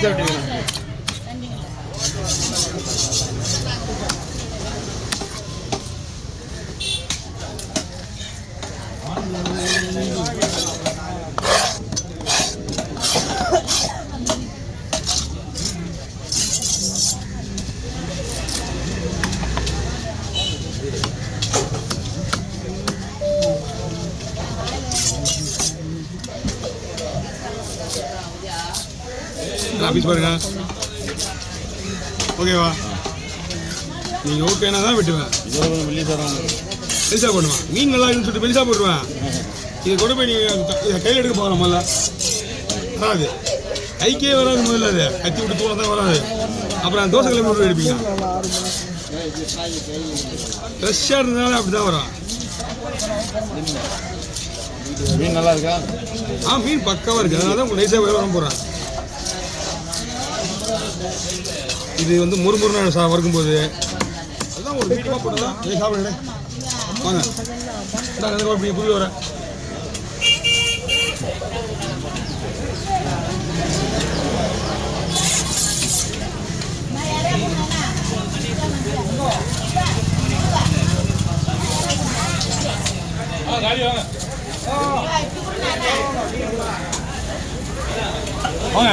சாப்பிட்டீங்களா? ஆஃபீஸ் பாருங்க. ஓகேவா? நீங்கள் ஓகேனா தான் வெட்டுவேன். மெலிசா போடுவேன். மீன் நல்லா இருக்குன்னு சொல்லிட்டு மெலிசா போட்டுருவேன். இதை கொண்டு போய் நீங்கள் கையில் எடுக்க போகலாம். முதல்ல வராது, கைக்கே வராது. முதல்ல அது கத்தி விட்டு தூளம் தான் வராது. அப்புறம் தோசை கிளம்பி விட்டு எடுப்பீங்க. ஃப்ரெஷ்ஷாக இருந்ததுனால அப்படி தான் வரும். மீன் நல்லா இருக்கா? மீன் பக்காவாக இருக்குது. அதனால தான் உங்களுக்கு நைஸாக வர போகிறேன். இது வந்து முறுமுறுன்னு வறுக்கும்போது அதுதான் ஒரு மீடியமாக போட்டு தான் இதை சாப்பிடுங்க. வாங்க இந்தாங்க புரிய வர வாங்க.